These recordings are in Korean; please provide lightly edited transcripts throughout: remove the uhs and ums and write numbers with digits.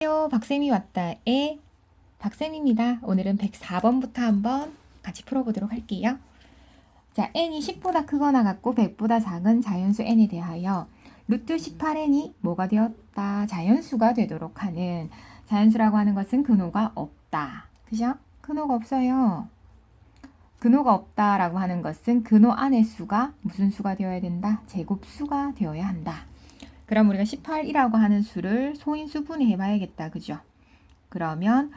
안녕하세요. 박쌤이 왔다의 박쌤입니다. 오늘은 104번부터 한번 같이 풀어보도록 할게요. 자, n이 10보다 크거나 같고 100보다 작은 자연수 n에 대하여 루트 18n이 뭐가 되었다? 자연수가 되도록 하는, 자연수라고 하는 것은 근호가 없다. 그죠? 근호가 없어요. 근호가 없다라고 하는 것은 근호 안의 수가 무슨 수가 되어야 된다? 제곱수가 되어야 한다. 그럼 우리가 18이라고 하는 수를 소인수 분해해 봐야겠다. 그죠? 그러면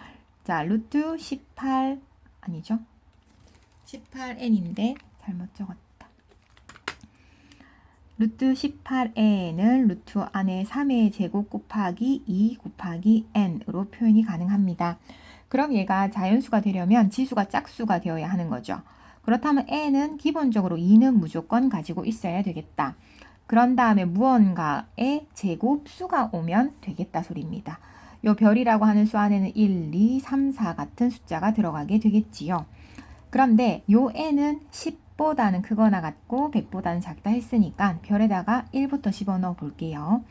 자, 루트 18 아니죠? 18n인데 잘못 적었다. 루트 18n은 루트 안에 3의 제곱 곱하기 2 곱하기 n으로 표현이 가능합니다. 그럼 얘가 자연수가 되려면 지수가 짝수가 되어야 하는 거죠. 그렇다면 n은 기본적으로 2는 무조건 가지고 있어야 되겠다. 그런 다음에 무언가의 제곱수가 오면 되겠다 소리입니다. 요 별이라고 하는 수 안에는 1, 2, 3, 4 같은 숫자가 들어가게 되겠지요. 그런데 요 n은 10보다는 크거나 같고 100보다는 작다 했으니까 별에다가 1부터 집어넣어 볼게요.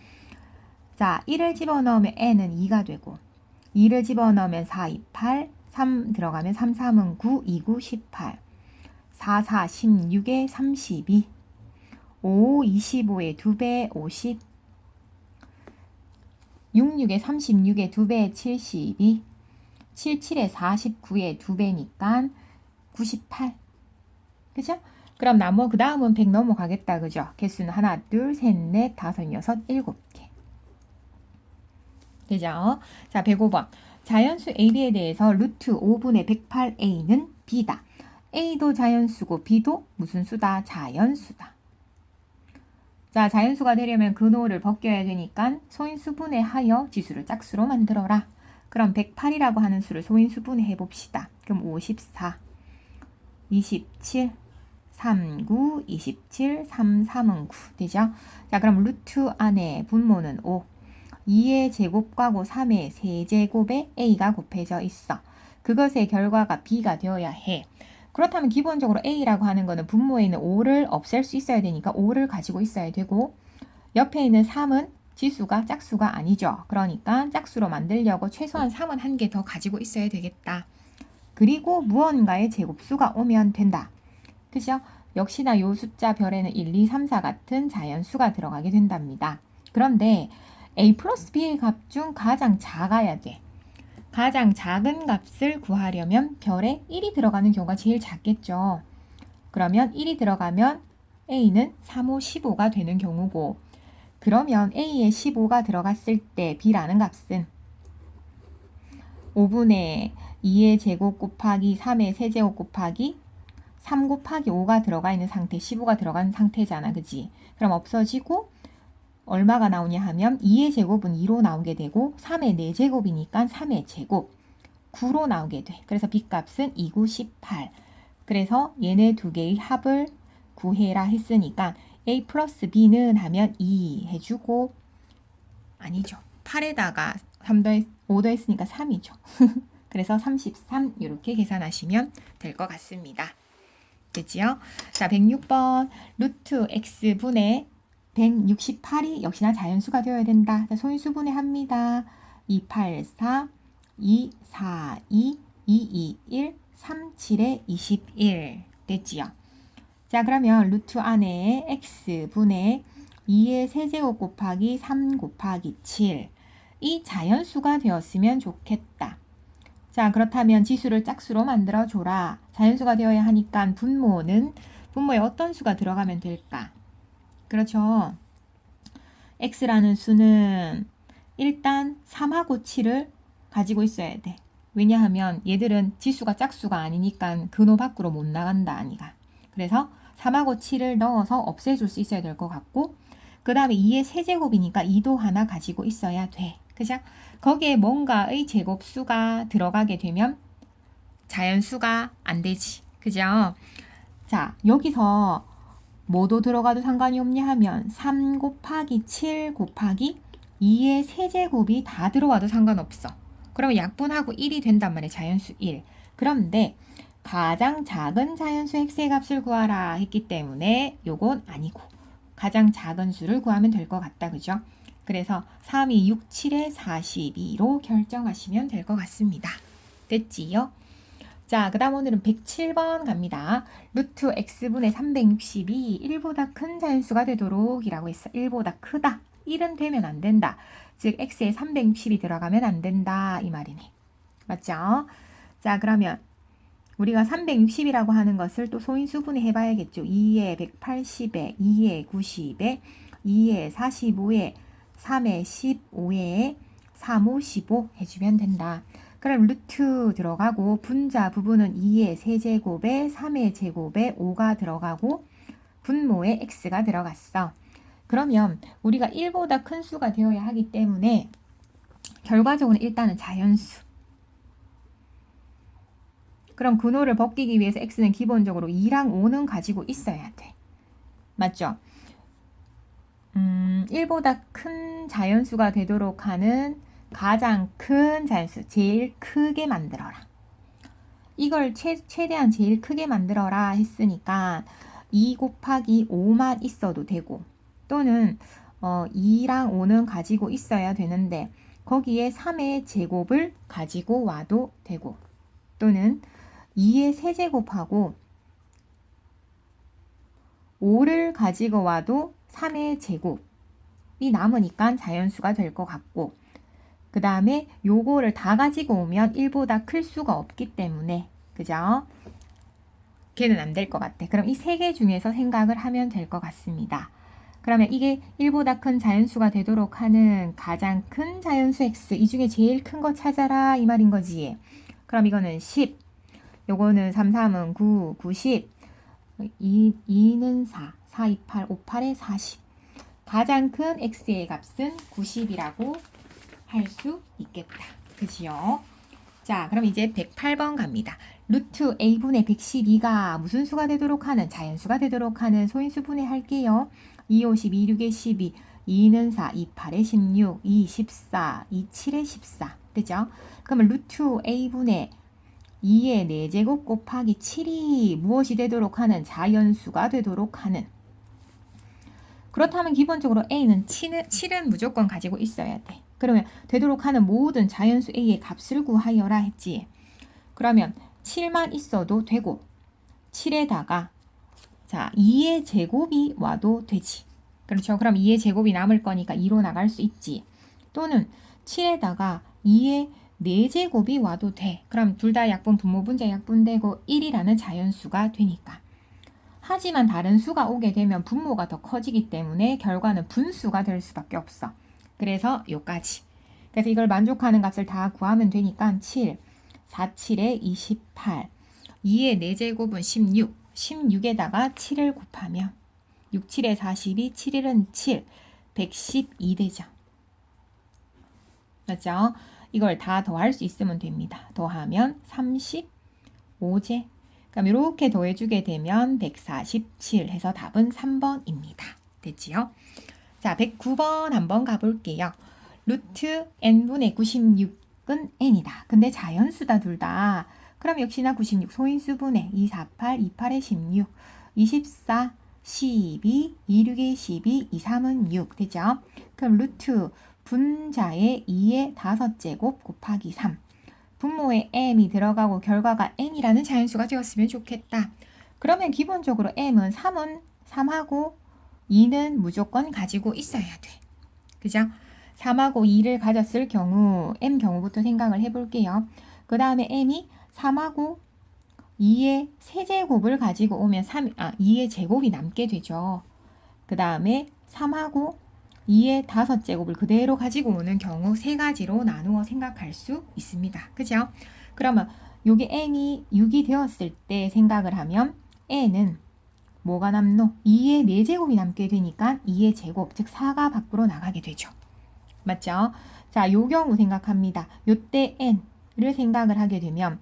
자, 1을 집어넣으면 n은 2가 되고 2를 집어넣으면 4, 2, 8, 3 들어가면 3, 3은 9, 2, 9, 18 4, 4, 16에 32 5, 25에 2배 50 6, 6에 36에 2배 72 7, 7에 49에 2배니까 98 그죠? 그럼 그 다음은 100 넘어가겠다. 그죠? 개수는 하나, 둘, 셋, 넷, 다섯, 여섯, 일곱 개. 되죠? 자, 105번. 자연수 AB에 대해서 루트 5분의 108A는 B다. A도 자연수고 B도 무슨 수다? 자연수다. 자, 자연수가 되려면 근호를 벗겨야 되니까 소인수 분해하여 지수를 짝수로 만들어라. 그럼 108이라고 하는 수를 소인수 분해해 봅시다. 그럼 54, 27, 39, 27, 33은 9 되죠? 자, 그럼 루트 안에 분모는 5. 2의 제곱과고 3의 세제곱에 A가 곱해져 있어. 그것의 결과가 B가 되어야 해. 그렇다면 기본적으로 A라고 하는 거는 분모에 있는 5를 없앨 수 있어야 되니까 5를 가지고 있어야 되고, 옆에 있는 3은 지수가 짝수가 아니죠. 그러니까 짝수로 만들려고 최소한 3은 한 개 더 가지고 있어야 되겠다. 그리고 무언가의 제곱수가 오면 된다. 그죠? 역시나 요 숫자 별에는 1, 2, 3, 4 같은 자연수가 들어가게 된답니다. 그런데 A 플러스 B의 값 중 가장 작아야 돼. 가장 작은 값을 구하려면 별에 1이 들어가는 경우가 제일 작겠죠. 그러면 1이 들어가면 A는 3, 5, 15가 되는 경우고, 그러면 A에 15가 들어갔을 때 B라는 값은 5분의 2의 제곱 곱하기 3의 세제곱 곱하기 3 곱하기 5가 들어가 있는 상태, 15가 들어간 상태잖아. 그지? 그럼 없어지고 얼마가 나오냐 하면 2의 제곱은 2로 나오게 되고 3의 4제곱이니까 3의 제곱 9로 나오게 돼. 그래서 B값은 2, 9, 18. 그래서 얘네 두 개의 합을 구해라 했으니까 A 플러스 B는 하면 2 해주고, 아니죠. 8에다가 5 더했으니까 3이죠. 그래서 33 이렇게 계산하시면 될 것 같습니다. 되지요? 자, 106번 루트 x분의 168이 역시나 자연수가 되어야 된다. 자, 소인수 분해합니다. 284, 242, 221, 37에 21 됐지요? 자, 그러면 루트 안에 x분의 2의 세제곱 곱하기 3 곱하기 7 이 자연수가 되었으면 좋겠다. 자, 그렇다면 지수를 짝수로 만들어줘라. 자연수가 되어야 하니까 분모에 어떤 수가 들어가면 될까? 그렇죠. x라는 수는 일단 3하고 7을 가지고 있어야 돼. 왜냐하면 얘들은 지수가 짝수가 아니니까 근호 밖으로 못 나간다, 아니가. 그래서 3하고 7을 넣어서 없애줄 수 있어야 될 것 같고, 그 다음에 2의 세제곱이니까 2도 하나 가지고 있어야 돼. 그죠? 거기에 뭔가의 제곱수가 들어가게 되면 자연수가 안 되지. 그죠? 자, 여기서 뭐도 들어가도 상관이 없냐 하면 3 곱하기 7 곱하기 2의 세제곱이 다 들어와도 상관없어. 그러면 약분하고 1이 된단 말이에요. 자연수 1. 그런데 가장 작은 자연수 x의 값을 구하라 했기 때문에 요건 아니고 가장 작은 수를 구하면 될 것 같다. 그죠? 그래서 3이 6, 7에 42로 결정하시면 될 것 같습니다. 됐지요? 자, 그 다음 오늘은 107번 갑니다. 루트 x분의 360이 1보다 큰 자연수가 되도록 이라고 했어. 1보다 크다. 1은 되면 안 된다. 즉 x에 360이 들어가면 안 된다 이 말이네. 맞죠? 자, 그러면 우리가 360이라고 하는 것을 또 소인수분해 해봐야겠죠. 2에 180에 2에 90에 2에 45에 3에 15에 3, 5, 15 해주면 된다. 그럼 루트 들어가고 분자 부분은 2의 세제곱에 3의 제곱에 5가 들어가고 분모에 x가 들어갔어. 그러면 우리가 1보다 큰 수가 되어야 하기 때문에 결과적으로 일단은 자연수. 그럼 근호를 벗기기 위해서 x는 기본적으로 2랑 5는 가지고 있어야 돼. 맞죠? 1보다 큰 자연수가 되도록 하는 가장 큰 자연수, 제일 크게 만들어라. 이걸 최대한 제일 크게 만들어라 했으니까 2 곱하기 5만 있어도 되고 또는 2랑 5는 가지고 있어야 되는데 거기에 3의 제곱을 가지고 와도 되고 또는 2의 세제곱하고 5를 가지고 와도 3의 제곱이 남으니까 자연수가 될 것 같고 그 다음에 요거를 다 가지고 오면 1보다 클 수가 없기 때문에 그죠? 걔는 안 될 것 같아. 그럼 이 세 개 중에서 생각을 하면 될 것 같습니다. 그러면 이게 1보다 큰 자연수가 되도록 하는 가장 큰 자연수 x 이 중에 제일 큰 거 찾아라 이 말인 거지. 그럼 이거는 10 요거는 3, 3은 9, 9, 10 2는 4, 4, 2, 8, 5, 8에 40 가장 큰 x의 값은 90이라고 할 수 있겠다. 그지요? 자, 그럼 이제 108번 갑니다. 루트 a분의 112가 무슨 수가 되도록 하는 자연수가 되도록 하는 소인수 분해할게요. 2, 50, 2, 6에 12, 2는 4, 2, 8에 16, 2, 14, 2, 7에 14 되죠? 그러면 루트 a분의 2의 4제곱 곱하기 7이 무엇이 되도록 하는 자연수가 되도록 하는 그렇다면 기본적으로 a는 7은 무조건 가지고 있어야 돼. 그러면 되도록 하는 모든 자연수 a의 값을 구하여라 했지. 그러면 7만 있어도 되고 7에다가 자 2의 제곱이 와도 되지. 그렇죠? 그럼 2의 제곱이 남을 거니까 2로 나갈 수 있지. 또는 7에다가 2의 4제곱이 와도 돼. 그럼 둘 다 약분 분모 분자 약분되고 1이라는 자연수가 되니까. 하지만 다른 수가 오게 되면 분모가 더 커지기 때문에 결과는 분수가 될 수밖에 없어. 그래서 요까지. 그래서 이걸 만족하는 값을 다 구하면 되니까 7, 4, 7에 28, 2의 4제곱은 16, 16에다가 7을 곱하면 6, 7에 42, 7일은 7, 112 되죠. 맞죠? 이걸 다 더할 수 있으면 됩니다. 더하면 35제. 그럼 이렇게 더해주게 되면 147 해서 답은 3번입니다. 됐지요? 자, 109번 한번 가볼게요. 루트 n분의 96은 n이다. 근데 자연수다 둘 다. 그럼 역시나 96 소인수분해 2, 4, 8, 2, 8에 16, 24, 12, 2, 6에 12, 2, 3은 6 되죠? 그럼 루트 분자의 2의 5제곱 곱하기 3 분모에 m이 들어가고 결과가 n이라는 자연수가 되었으면 좋겠다. 그러면 기본적으로 m은 3하고 2는 무조건 가지고 있어야 돼. 그죠? 3하고 2를 가졌을 경우 m 경우부터 생각을 해볼게요. 그 다음에 m이 3하고 2의 세제곱을 가지고 오면 2의 제곱이 남게 되죠. 그 다음에 3하고 2의 5제곱을 그대로 가지고 오는 경우 세 가지로 나누어 생각할 수 있습니다. 그죠? 그러면 요게 n이 6이 되었을 때 생각을 하면 n은 뭐가 남노? 2의 4제곱이 남게 되니까 2의 제곱, 즉 4가 밖으로 나가게 되죠. 맞죠? 자, 요 경우 생각합니다. 요때 n을 생각을 하게 되면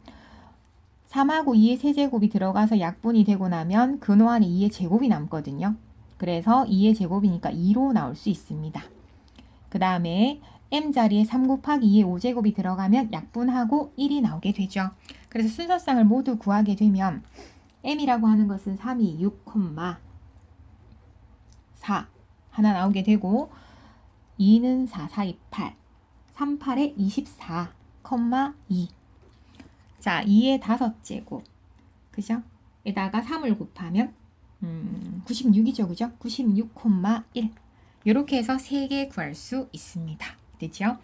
3하고 2의 세제곱이 들어가서 약분이 되고 나면 근호 안에 2의 제곱이 남거든요. 그래서 2의 제곱이니까 2로 나올 수 있습니다. 그 다음에 m자리에 3 곱하기 2의 5제곱이 들어가면 약분하고 1이 나오게 되죠. 그래서 순서상을 모두 구하게 되면 m이라고 하는 것은 3이 6,4 하나 나오게 되고 2는 4, 4, 2, 8. 3, 8에 24, 2. 자, 2의 5제곱. 그죠? 에다가 3을 곱하면 96이죠. 그죠? 96,1. 이렇게 해서 3개 구할 수 있습니다. 됐죠?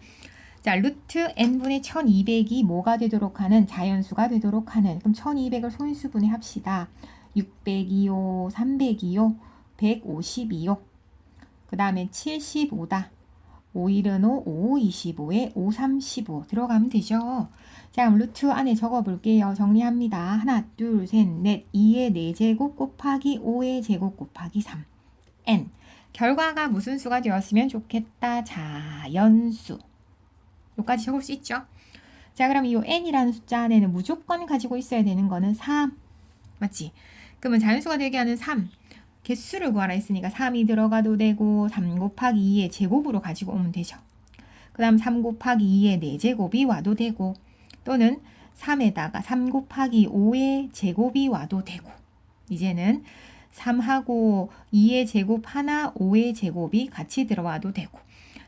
자, 루트 n분의 1200이 뭐가 되도록 하는? 자연수가 되도록 하는. 그럼 1200을 소인수분해 합시다. 600이요, 300이요, 150이요. 그 다음에 75다. 5일은 5, 5, 25에 5, 35 들어가면 되죠. 자, 그럼 루트 안에 적어볼게요. 정리합니다. 하나, 둘, 셋, 넷. 2의 4제곱 곱하기 5의 제곱 곱하기 3. n. 결과가 무슨 수가 되었으면 좋겠다. 자연수. 여기까지 적을 수 있죠. 자, 그럼 이 n이라는 숫자 안에는 무조건 가지고 있어야 되는 거는 3. 맞지? 그러면 자연수가 되게 하는 3. 개수를 구하라 했으니까 3이 들어가도 되고 3 곱하기 2의 제곱으로 가지고 오면 되죠. 그 다음 3 곱하기 2의 4제곱이 와도 되고 또는 3에다가 3 곱하기 5의 제곱이 와도 되고 이제는 3하고 2의 제곱 하나 5의 제곱이 같이 들어와도 되고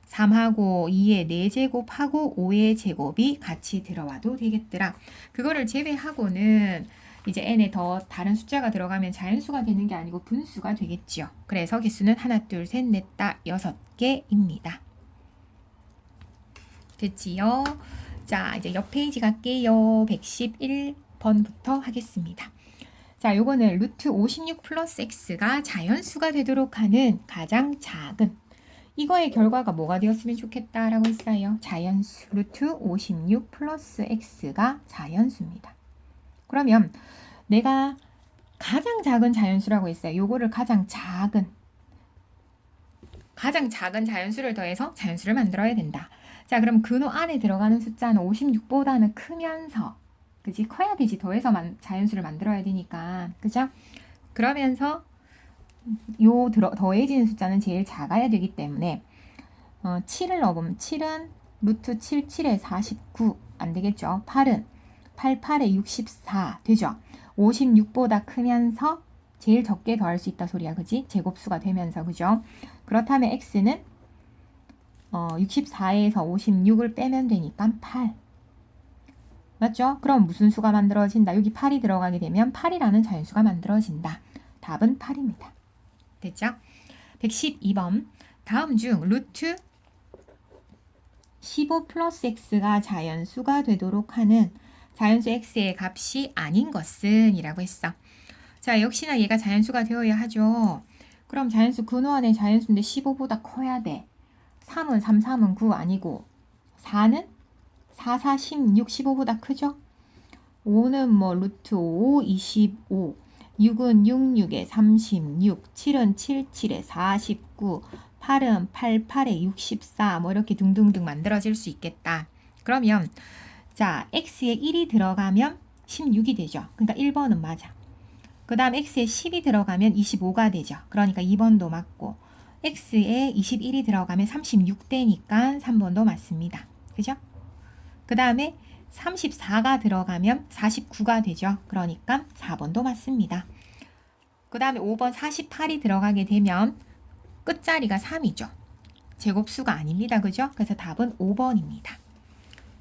3하고 2의 4제곱하고 5의 제곱이 같이 들어와도 되겠더라. 그거를 제외하고는 이제 n에 더 다른 숫자가 들어가면 자연수가 되는 게 아니고 분수가 되겠지요. 그래서 개수는 하나, 둘, 셋, 넷, 다 6개입니다. 됐지요? 자, 이제 옆 페이지 갈게요. 111번부터 하겠습니다. 자, 요거는 루트 56 플러스 x가 자연수가 되도록 하는 가장 작은 이거의 결과가 뭐가 되었으면 좋겠다라고 했어요. 자연수. 루트 56 플러스 x가 자연수입니다. 그러면 내가 가장 작은 자연수라고 했어요. 요거를 가장 작은 자연수를 더해서 자연수를 만들어야 된다. 자, 그럼 근호 안에 들어가는 숫자는 56보다는 크면서 그지? 커야 되지. 더해서 자연수를 만들어야 되니까. 그죠? 그러면서 더해지는 숫자는 제일 작아야 되기 때문에 7을 넣어보면 7은 루트 7, 7에 49 안 되겠죠? 8은 8, 8에 64 되죠? 56보다 크면서 제일 적게 더할 수 있다 소리야. 그지? 제곱수가 되면서. 그죠? 그렇다면 x는 64에서 56을 빼면 되니까 8. 맞죠? 그럼 무슨 수가 만들어진다? 여기 8이 들어가게 되면 8이라는 자연수가 만들어진다. 답은 8입니다. 됐죠? 112번. 다음 중 루트 15 플러스 x가 자연수가 되도록 하는 자연수 x의 값이 아닌 것은 이라고 했어. 자, 역시나 얘가 자연수가 되어야 하죠. 그럼 자연수 근호 안에 자연수인데 15보다 커야 돼. 3은 3, 3은 9 아니고 4는 4, 4, 16, 15보다 크죠? 5는 뭐 루트 5, 25 6은 6, 6에 36 7은 7, 7에 49 8은 8, 8에 64 뭐 이렇게 둥둥둥 만들어질 수 있겠다. 그러면 자, x에 1이 들어가면 16이 되죠. 그러니까 1번은 맞아. 그 다음 x에 10이 들어가면 25가 되죠. 그러니까 2번도 맞고 x에 21이 들어가면 36되니까 3번도 맞습니다. 그죠? 그 다음에 34가 들어가면 49가 되죠. 그러니까 4번도 맞습니다. 그 다음에 5번 48이 들어가게 되면 끝자리가 3이죠. 제곱수가 아닙니다. 그죠? 그래서 답은 5번입니다.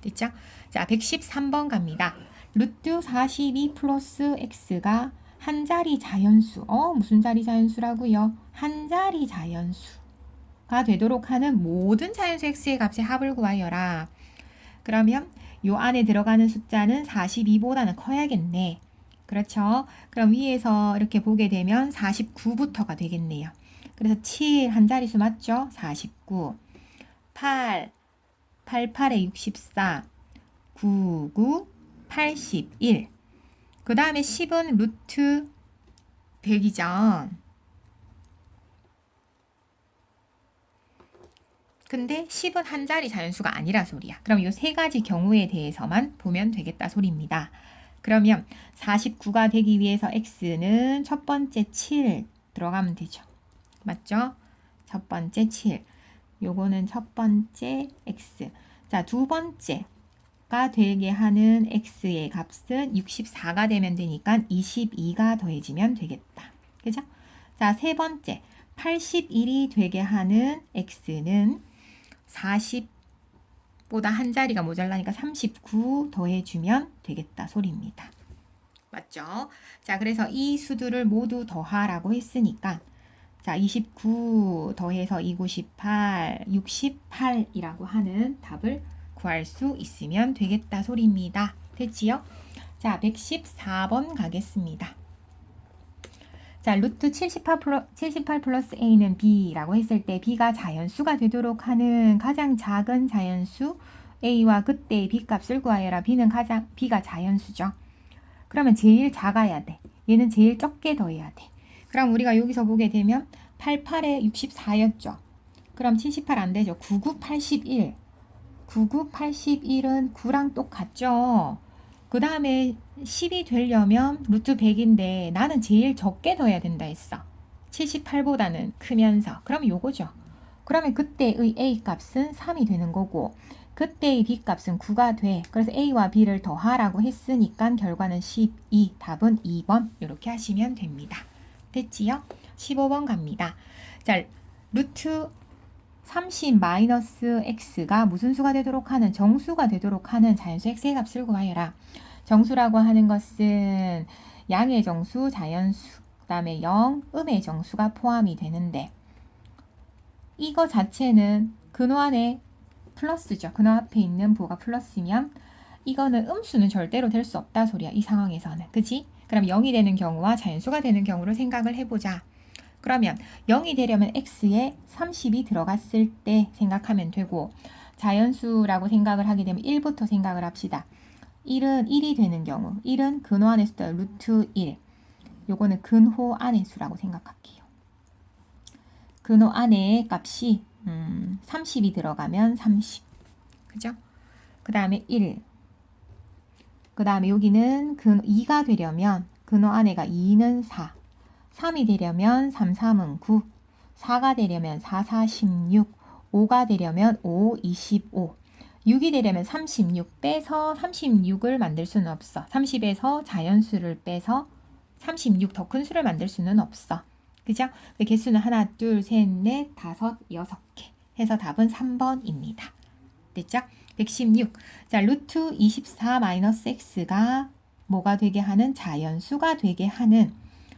됐죠? 자, 113번 갑니다. 루트 42 플러스 x가 한 자리 자연수. 무슨 자리 자연수라고요? 한 자리 자연수가 되도록 하는 모든 자연수 x의 값의 합을 구하여라. 그러면 요 안에 들어가는 숫자는 42보다는 커야겠네. 그렇죠? 그럼 위에서 이렇게 보게 되면 49부터가 되겠네요. 그래서 7 한 자릿수 맞죠? 49 8 88에 64 99 81 그 다음에 10은 루트 100이죠. 근데 10은 한 자리 자연수가 아니라 소리야. 그럼 이 세 가지 경우에 대해서만 보면 되겠다 소리입니다. 그러면 49가 되기 위해서 x는 첫 번째 7 들어가면 되죠. 맞죠? 첫 번째 7. 요거는 첫 번째 x. 자, 두 번째가 되게 하는 x의 값은 64가 되면 되니까 22가 더해지면 되겠다. 그죠? 자, 세 번째 81이 되게 하는 x는 40보다 한 자리가 모자라니까 39 더해주면 되겠다 소리입니다. 맞죠? 자, 그래서 이 수들을 모두 더하라고 했으니까 자, 29 더해서 2, 9, 18, 68이라고 하는 답을 구할 수 있으면 되겠다 소리입니다. 됐지요? 자, 114번 가겠습니다. 자, 루트 78 플러스 a는 b라고 했을 때 b가 자연수가 되도록 하는 가장 작은 자연수 a와 그때의 b 값을 구하여라. b가 자연수죠. 그러면 제일 작아야 돼. 얘는 제일 적게 더해야 돼. 그럼 우리가 여기서 보게 되면 88에 64였죠. 그럼 78 안 되죠. 99, 81. 99, 81은 9랑 똑같죠. 그 다음에 10이 되려면 루트 100인데 나는 제일 적게 더해야 된다 했어. 78보다는 크면서. 그럼 요거죠. 그러면 그때의 A 값은 3이 되는 거고 그때의 B 값은 9가 돼. 그래서 A와 B를 더하라고 했으니까 결과는 12. 답은 2번. 이렇게 하시면 됩니다. 됐지요? 15번 갑니다. 자, 루트 30 마이너스 x가 무슨 수가 되도록 하는 정수가 되도록 하는 자연수 x의 값을 구하여라. 정수라고 하는 것은 양의 정수, 자연수, 그 다음에 0, 음의 정수가 포함이 되는데 이거 자체는 근호 안에 플러스죠. 근호 앞에 있는 부호가 플러스면 이거는 음수는 절대로 될 수 없다 소리야. 이 상황에서는. 그치? 그럼 0이 되는 경우와 자연수가 되는 경우를 생각을 해보자. 그러면 0이 되려면 x에 30이 들어갔을 때 생각하면 되고 자연수라고 생각을 하게 되면 1부터 생각을 합시다. 1은 1이 되는 경우 1은 근호 안의 수다. 루트 1. 요거는 근호 안의 수라고 생각할게요. 근호 안의 값이 30이 들어가면 30. 그죠? 그 다음에 1. 그 다음에 여기는 2가 되려면 근호 안에가 2는 4. 3이 되려면 3, 3은 9, 4가 되려면 4, 4, 16, 5가 되려면 5, 25, 6이 되려면 36 빼서 36을 만들 수는 없어. 30에서 자연수를 빼서 36 더 큰 수를 만들 수는 없어. 그죠? 그 개수는 하나, 둘, 셋, 넷, 다섯, 6개 해서 답은 3번입니다. 됐죠? 116. 자, 루트 24 마이너스 x가 뭐가 되게 하는? 자연수가 되게 하는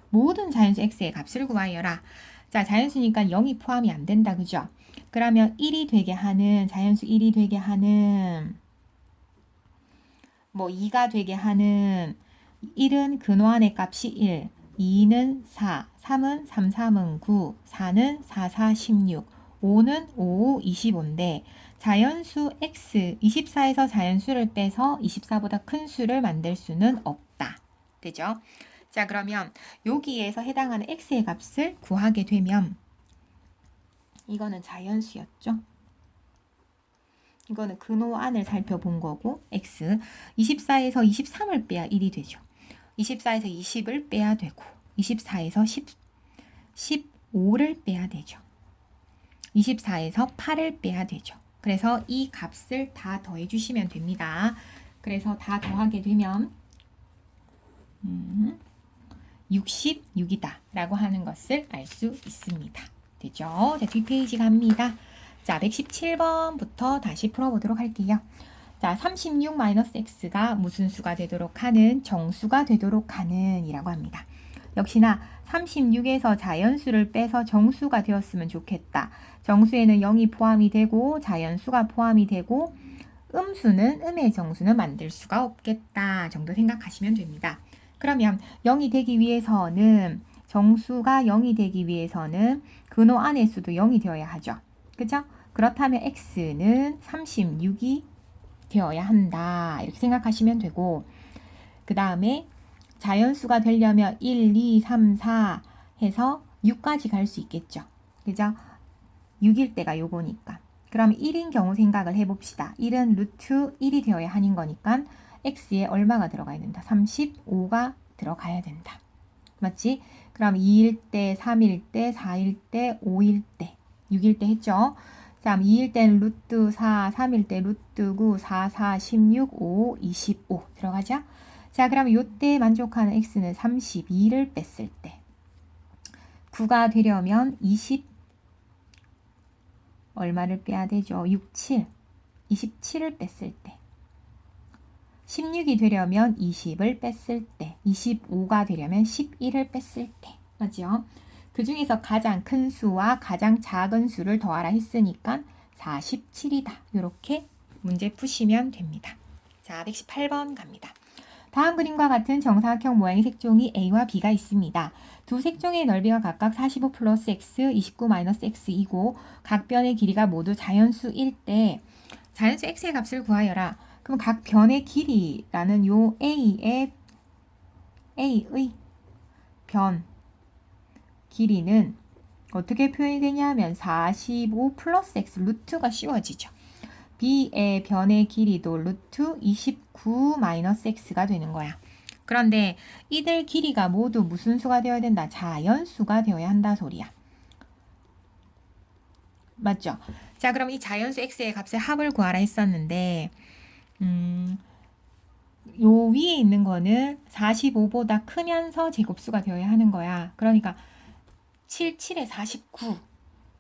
모든 자연수 x의 값을 구하여라. 자, 자연수니까 0이 포함이 안 된다. 그죠? 그러면 1이 되게 하는, 자연수 1이 되게 하는, 2가 되게 하는, 1은 근호 안의 값이 1, 2는 4, 3은 3, 3은 9, 4는 4, 4, 16, 5는 5, 25인데 자연수 x, 24에서 자연수를 빼서 24보다 큰 수를 만들 수는 없다. 되죠? 자, 그러면 여기에서 해당하는 x의 값을 구하게 되면 이거는 자연수였죠. 이거는 근호 안을 살펴본 거고 x 24에서 23을 빼야 1이 되죠. 24에서 20을 빼야 되고 24에서 15를 빼야 되죠. 24에서 8을 빼야 되죠. 그래서 이 값을 다 더해 주시면 됩니다. 그래서 다 더하게 되면 66이다 라고 하는 것을 알 수 있습니다. 되죠? 자, 뒷페이지 갑니다. 자, 117번부터 다시 풀어보도록 할게요. 자, 36-x가 무슨 수가 되도록 하는? 정수가 되도록 하는 이라고 합니다. 역시나 36에서 자연수를 빼서 정수가 되었으면 좋겠다. 정수에는 0이 포함이 되고 자연수가 포함이 되고 음수는 음의 정수는 만들 수가 없겠다 정도 생각하시면 됩니다. 그러면 0이 되기 위해서는 정수가 0이 되기 위해서는 근호 안의 수도 0이 되어야 하죠. 그죠? 그렇다면 x는 36이 되어야 한다. 이렇게 생각하시면 되고 그 다음에 자연수가 되려면 1, 2, 3, 4 해서 6까지 갈 수 있겠죠. 그죠? 6일 때가 요거니까. 그럼 1인 경우 생각을 해봅시다. 1은 루트 1이 되어야 하는 거니까 x에 얼마가 들어가야 된다? 35가 들어가야 된다. 맞지? 그럼 2일 때, 3일 때, 4일 때, 5일 때, 6일 때 했죠? 자, 2일 때는 루트 4, 3일 때 루트 9, 4, 4, 16, 5, 25 들어가죠? 자, 그럼 요때 만족하는 x는 32를 뺐을 때 9가 되려면 20 얼마를 빼야 되죠? 6, 7. 27을 뺐을 때. 16이 되려면 20을 뺐을 때. 25가 되려면 11을 뺐을 때. 맞죠? 그 중에서 가장 큰 수와 가장 작은 수를 더하라 했으니까 47이다. 이렇게 문제 푸시면 됩니다. 자, 118번 갑니다. 다음 그림과 같은 정사각형 모양의 색종이 A와 B가 있습니다. 두 색종의 넓이가 각각 45 플러스 X, 29 마이너스 X이고 각 변의 길이가 모두 자연수일 때 자연수 X의 값을 구하여라. 그럼 각 변의 길이라는 요 A의 변 길이는 어떻게 표현이 되냐면 45 플러스 X 루트가 씌워지죠. B의 변의 길이도 루트 29 마이너스 X가 되는 거야. 그런데 이들 길이가 모두 무슨 수가 되어야 된다? 자연수가 되어야 한다 소리야. 맞죠? 자, 그럼 이 자연수 X의 값의 합을 구하라 했었는데 요 위에 있는 거는 45보다 크면서 제곱수가 되어야 하는 거야. 그러니까 7, 7에 49.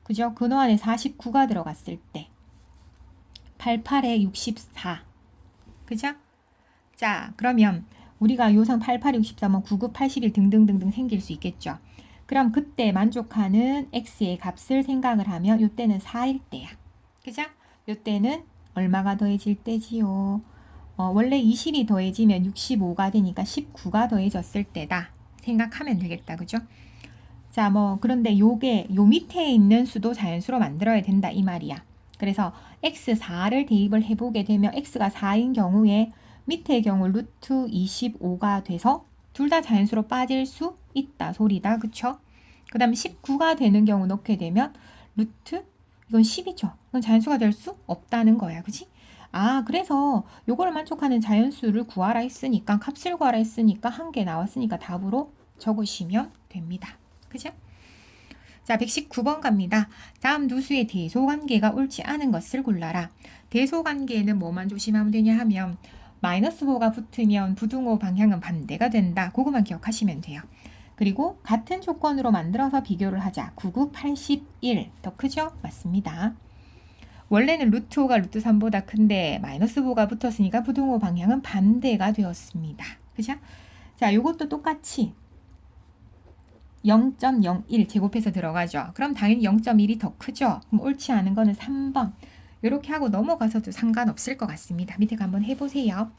그죠? 근호 안에 49가 들어갔을 때 88에 64. 그죠? 자, 그러면 우리가 요상 88, 63, 99, 81 등등등등 생길 수 있겠죠. 그럼 그때 만족하는 x의 값을 생각을 하면 요때는 4일 때야. 그죠? 요때는 얼마가 더해질 때지요? 원래 20이 더해지면 65가 되니까 19가 더해졌을 때다. 생각하면 되겠다. 그죠? 자, 그런데 요게 요 밑에 있는 수도 자연수로 만들어야 된다 이 말이야. 그래서 x4를 대입을 해보게 되면 x가 4인 경우에 밑의 경우 루트 25가 돼서 둘 다 자연수로 빠질 수 있다 소리다. 그쵸? 그 다음에 19가 되는 경우 넣게 되면 루트 이건 10이죠. 이건 자연수가 될 수 없다는 거야. 그치? 아, 그래서 요거를 만족하는 자연수를 구하라 했으니까 값을 구하라 했으니까 한 개 나왔으니까 답으로 적으시면 됩니다. 그죠? 자, 119번 갑니다. 다음 두 수의 대소관계가 옳지 않은 것을 골라라. 대소관계에는 뭐만 조심하면 되냐 하면 마이너스 5가 붙으면 부등호 방향은 반대가 된다. 그것만 기억하시면 돼요. 그리고 같은 조건으로 만들어서 비교를 하자. 99, 81. 더 크죠? 맞습니다. 원래는 루트 5가 루트 3보다 큰데 마이너스 5가 붙었으니까 부등호 방향은 반대가 되었습니다. 그죠? 자, 요것도 똑같이 0.01 제곱해서 들어가죠. 그럼 당연히 0.1이 더 크죠. 그럼 옳지 않은 거는 3번. 이렇게 하고 넘어가서도 상관없을 것 같습니다. 밑에 한번 해보세요.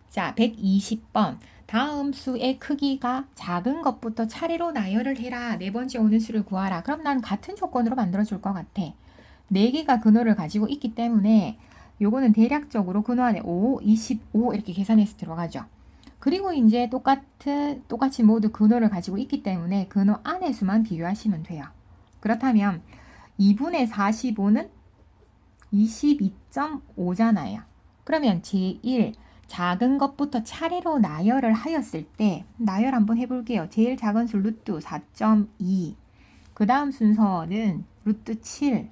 자, 120번. 다음 수의 크기가 작은 것부터 차례로 나열을 해라. 네 번째 오는 수를 구하라. 그럼 난 같은 조건으로 만들어줄 것 같아. 4개가 근호를 가지고 있기 때문에 요거는 대략적으로 근호 안에 5, 25 이렇게 계산해서 들어가죠. 그리고 이제 똑같이 모두 근호를 가지고 있기 때문에 근호 안의 수만 비교하시면 돼요. 그렇다면 2분의 45는 22.5잖아요. 그러면 제1 작은 것부터 차례로 나열을 하였을 때 나열 한번 해볼게요. 제일 작은 수 루트 4.2 그 다음 순서는 루트 7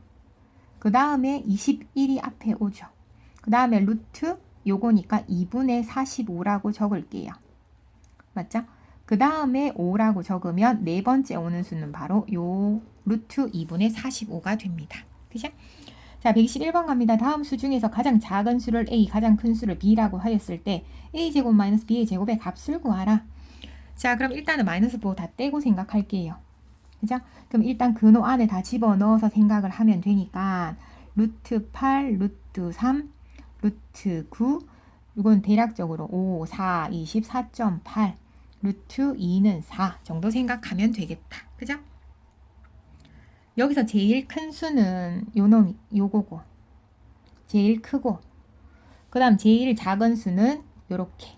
그 다음에 21이 앞에 오죠. 그 다음에 루트 요거니까 2분의 45라고 적을게요. 맞죠? 그 다음에 5라고 적으면 네 번째 오는 수는 바로 요 루트 2분의 45가 됩니다. 그죠? 자, 121번 갑니다. 다음 수 중에서 가장 작은 수를 A, 가장 큰 수를 B라고 하였을 때 A제곱 마이너스 B의 제곱의 값을 구하라. 자, 그럼 일단은 마이너스 5 다 떼고 생각할게요. 그죠? 그럼 일단 근호 안에 다 집어넣어서 생각을 하면 되니까 루트 8, 루트 3, 루트 9 이건 대략적으로 5, 4, 24.8 루트 2는 4 정도 생각하면 되겠다. 그죠? 여기서 제일 큰 수는 요거고 제일 크고 그 다음 제일 작은 수는 요렇게.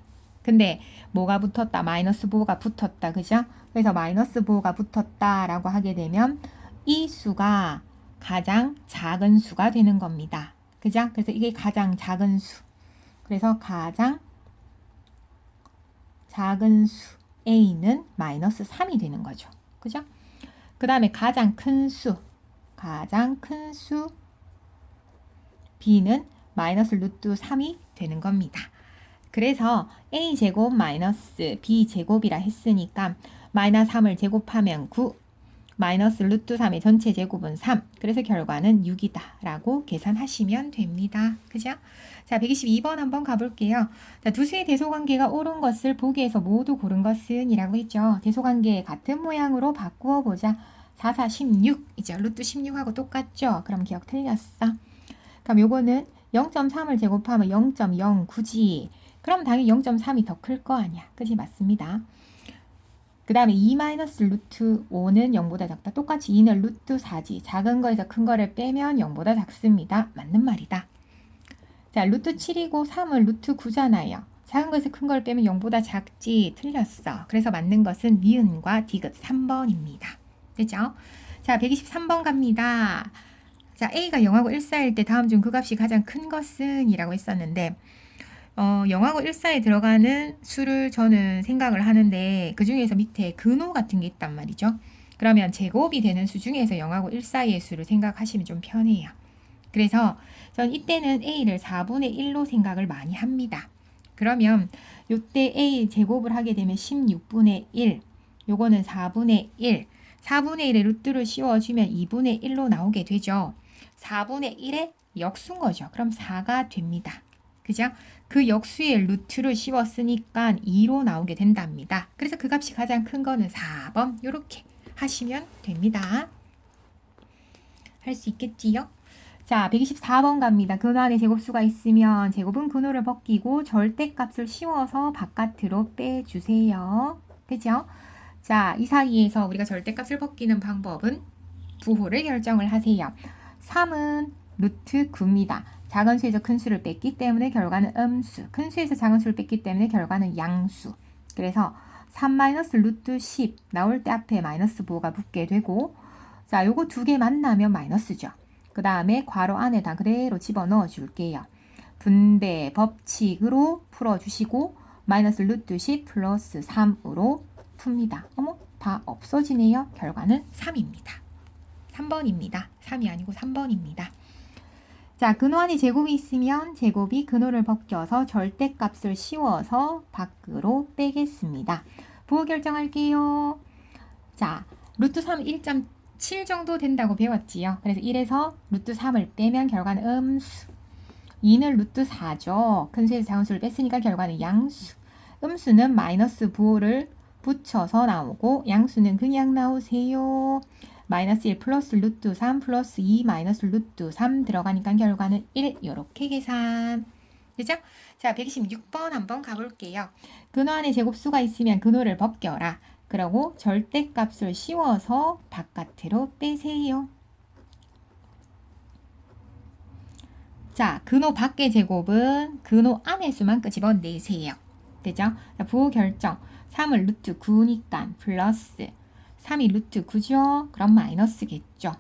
근데 뭐가 붙었다? 마이너스 5가 붙었다. 그죠? 그래서 마이너스 5가 붙었다 라고 하게 되면 이 수가 가장 작은 수가 되는 겁니다. 그죠? 그래서 이게 가장 작은 수. 그래서 가장 작은 수 A는 마이너스 3이 되는 거죠. 그죠? 그 다음에 가장 큰 수 B는 마이너스 루트 3이 되는 겁니다. 그래서 A제곱 마이너스 B제곱이라 했으니까 마이너스 3을 제곱하면 9 마이너스 루트 3의 전체 제곱은 3. 그래서 결과는 6이다. 라고 계산하시면 됩니다. 그죠? 자, 122번 한번 가볼게요. 자, 두 수의 대소관계가 옳은 것을 보기에서 모두 고른 것은 이라고 했죠. 대소관계 같은 모양으로 바꾸어 보자. 4, 4, 16. 이제 루트 16하고 똑같죠? 그럼 기억 틀렸어. 그럼 요거는 0.3을 제곱하면 0.09지. 그럼 당연히 0.3이 더 클 거 아니야. 그지? 맞습니다. 그 다음에 2 마이너스 루트 5는 0보다 작다. 똑같이 2는 루트 4지. 작은 거에서 큰 거를 빼면 0보다 작습니다. 맞는 말이다. 자, 루트 7이고 3은 루트 9잖아요. 작은 거에서 큰 걸 빼면 0보다 작지. 틀렸어. 그래서 맞는 것은 니은과 디귿 3번입니다. 됐죠? 자, 123번 갑니다. 자, A가 0하고 1 사이일 때 다음 중 그 값이 가장 큰 것은 이라고 했었는데 0하고 1 사이에 들어가는 수를 저는 생각을 하는데 그 중에서 밑에 근호 같은 게 있단 말이죠. 그러면 제곱이 되는 수 중에서 0하고 1 사이의 수를 생각하시면 좀 편해요. 그래서 전 이때는 A를 4분의 1로 생각을 많이 합니다. 그러면 이때 A 제곱을 하게 되면 16분의 1, 요거는 4분의 1, 4분의 1의 루트를 씌워주면 2분의 1로 나오게 되죠. 4분의 1의 역수인 거죠. 그럼 4가 됩니다. 그죠? 그 역수의 루트를 씌웠으니까 2로 나오게 된답니다. 그래서 그 값이 가장 큰 거는 4번 이렇게 하시면 됩니다. 할 수 있겠지요? 자, 124번 갑니다. 근호 안에 제곱수가 있으면 제곱은 근호를 벗기고 절대값을 씌워서 바깥으로 빼주세요. 그죠? 자, 이 사이에서 우리가 절대값을 벗기는 방법은 부호를 결정을 하세요. 3은 루트 9입니다. 작은 수에서 큰 수를 뺐기 때문에 결과는 음수. 큰 수에서 작은 수를 뺐기 때문에 결과는 양수. 그래서 3 마이너스 루트 10 나올 때 앞에 마이너스 부호가 붙게 되고 자, 요거 두 개 만나면 마이너스죠. 그 다음에 괄호 안에다 그대로 집어넣어 줄게요. 분배 법칙으로 풀어주시고 마이너스 루트 10 플러스 3으로 풉니다. 어머, 다 없어지네요. 결과는 3입니다. 3번입니다. 3이 아니고 3번입니다. 자, 근호 안에 제곱이 있으면 제곱이 근호를 벗겨서 절대값을 씌워서 밖으로 빼겠습니다. 부호 결정할게요. 자, 루트 3 1.7 정도 된다고 배웠지요. 그래서 1에서 루트 3을 빼면 결과는 음수. 2는 루트 4죠. 큰 수에서 작은 수를 뺐으니까 결과는 양수. 음수는 마이너스 부호를 붙여서 나오고 양수는 그냥 나오세요. 마이너스 1 플러스 루트 3 플러스 2 마이너스 루트 3 들어가니까 결과는 1 이렇게 계산. 그죠? 자, 126번 한번 가볼게요. 근호 안에 제곱수가 있으면 근호를 벗겨라. 그러고 절대값을 씌워서 바깥으로 빼세요. 자, 근호 밖의 제곱은 근호 안의 수만 끄집어내세요. 되죠? 자, 부호 결정. 3은 루트 9니까 플러스 3이 루트 9죠? 그럼 마이너스겠죠.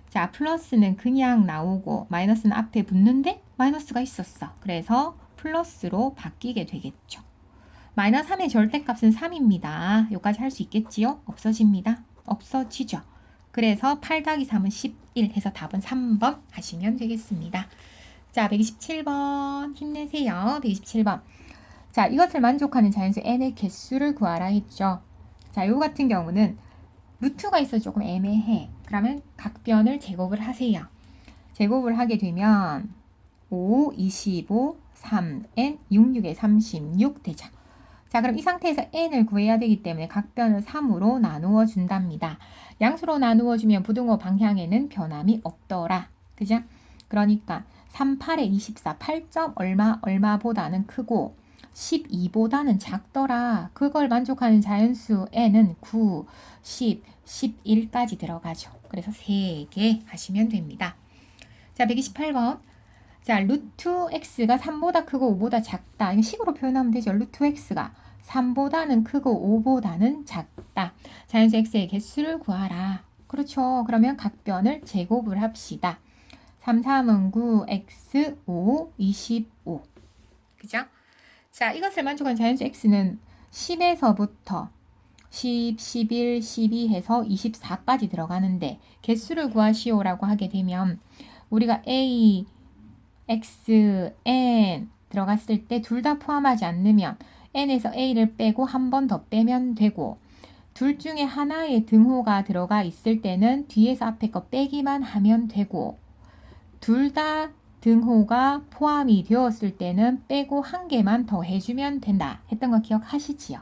자, 플러스는 그냥 나오고 마이너스는 앞에 붙는데 마이너스가 있었어. 그래서 플러스로 바뀌게 되겠죠. 마이너스 3의 절대값은 3입니다. 여기까지 할 수 있겠지요? 없어집니다. 없어지죠. 그래서 8 더하기 3은 11 해서 답은 3번 하시면 되겠습니다. 자, 127번 힘내세요. 127번. 자, 이것을 만족하는 자연수 n의 개수를 구하라 했죠. 자, 요 같은 경우는 루트가 있어서 조금 애매해. 그러면 각변을 제곱을 하세요. 제곱을 하게 되면 5, 25, 3n, 66에 36 되죠. 자, 그럼 이 상태에서 n을 구해야 되기 때문에 각변을 3으로 나누어 준답니다. 양수로 나누어 주면 부등호 방향에는 변함이 없더라. 그죠? 그러니까 3, 8에 24, 8점 얼마보다는 크고 12보다는 작더라. 그걸 만족하는 자연수 n은 9, 10, 11까지 들어가죠. 그래서 3개 하시면 됩니다. 자, 128번. 자, 루트 x가 3보다 크고 5보다 작다. 이거 식으로 표현하면 되죠. 루트 x가 3보다는 크고 5보다는 작다. 자연수 x의 개수를 구하라. 그렇죠. 그러면 각변을 제곱을 합시다. 3, 3은 9, x, 5, 25. 그죠? 자, 이것을 만족한 자연수 x는 10에서부터 10, 11, 12 해서 24까지 들어가는데 개수를 구하시오라고 하게 되면 우리가 a, x, n 들어갔을 때 둘 다 포함하지 않으면 n에서 a를 빼고 한 번 더 빼면 되고 둘 중에 하나의 등호가 들어가 있을 때는 뒤에서 앞에 거 빼기만 하면 되고 둘 다 등호가 포함이 되었을 때는 빼고 한 개만 더 해주면 된다 했던 거 기억하시지요?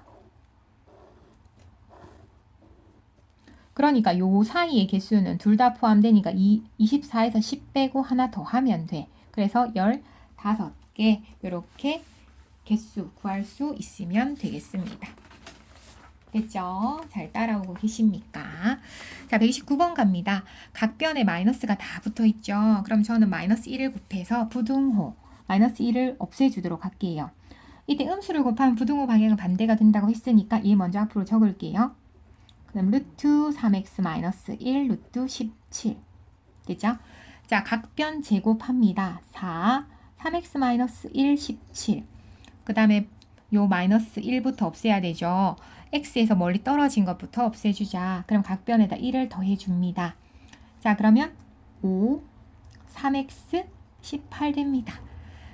그러니까 요 사이의 개수는 둘 다 포함되니까 24에서 10 빼고 하나 더 하면 돼. 그래서 15개 이렇게 개수 구할 수 있으면 되겠습니다. 됐죠? 잘 따라오고 계십니까? 자, 129번 갑니다. 각변에 마이너스가 다 붙어 있죠? 그럼 저는 마이너스 1을 곱해서 부등호 마이너스 1을 없애주도록 할게요. 이때 음수를 곱하면 부등호 방향은 반대가 된다고 했으니까 얘 먼저 앞으로 적을게요. 그럼 루트 3x 마이너스 1 루트 17 됐죠? 자, 각변 제곱합니다. 4 3x 마이너스 1 17 그 다음에 요 마이너스 1부터 없애야 되죠. x에서 멀리 떨어진 것부터 없애주자. 그럼 각변에다 1을 더해줍니다. 자, 그러면 5 3x 18 됩니다.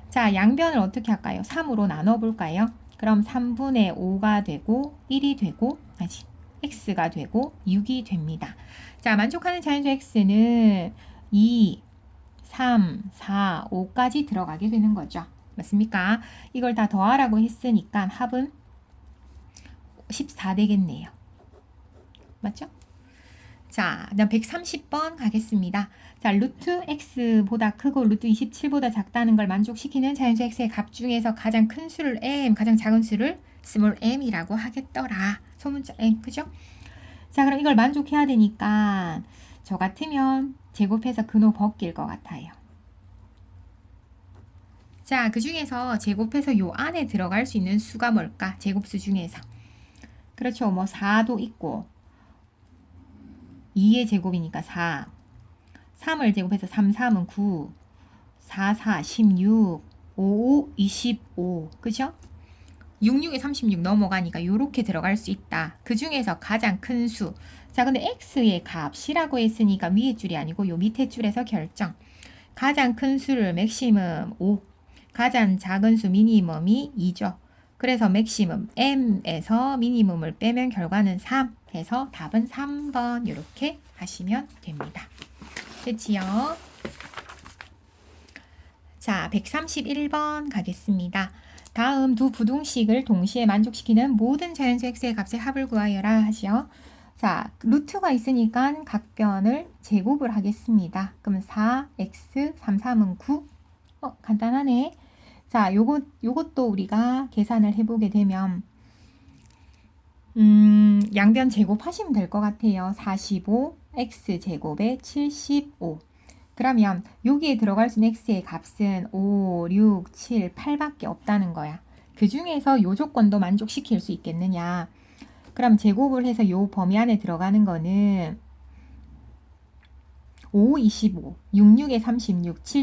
자, 양변을 어떻게 할까요? 3으로 나눠볼까요? 그럼 3분의 5가 되고 1이 되고 다시 x가 되고 6이 됩니다. 자, 만족하는 자연수 x는 2, 3, 4, 5까지 들어가게 되는 거죠. 맞습니까? 이걸 다 더하라고 했으니까 합은 14 되겠네요. 맞죠? 자, 그다음 130번 가겠습니다. 자, 루트 x보다 크고 루트 27보다 작다는 걸 만족시키는 자연수 x의 값 중에서 가장 큰 수를 m, 가장 작은 수를 스몰 m이라고 하겠더라. 소문자 m, 그죠? 자, 그럼 이걸 만족해야 되니까 저 같으면 제곱해서 근호 벗길 것 같아요. 자, 그 중에서 제곱해서 요 안에 들어갈 수 있는 수가 뭘까? 제곱수 중에서. 그렇죠. 뭐 4도 있고 2의 제곱이니까 4. 3을 제곱해서 3, 3은 9. 4, 4, 16. 5, 5, 25. 그죠? 6, 6에 36 넘어가니까 요렇게 들어갈 수 있다. 그 중에서 가장 큰 수. 자, 근데 x의 값이라고 했으니까 위에 줄이 아니고 요 밑에 줄에서 결정. 가장 큰 수를 맥시멈 5. 가장 작은 수 미니멈이 2죠. 그래서 맥시멈 m에서 미니멈을 빼면 결과는 3 해서 답은 3번 이렇게 하시면 됩니다. 됐지요? 자, 131번 가겠습니다. 다음 두 부등식을 동시에 만족시키는 모든 자연수 x의 값의 합을 구하여라 하죠. 자, 루트가 있으니까 각변을 제곱을 하겠습니다. 그러면 4x 3, 3은 9. 간단하네. 자, 요것도 우리가 계산을 해보게 되면 양변 제곱하시면 될 것 같아요. 45 x제곱에 75. 그러면 여기에 들어갈 수 있는 x의 값은 5, 6, 7, 8밖에 없다는 거야. 그 중에서 요 조건도 만족시킬 수 있겠느냐. 그럼 제곱을 해서 요 범위 안에 들어가는 거는 5, 25, 6, 6에 36, 7,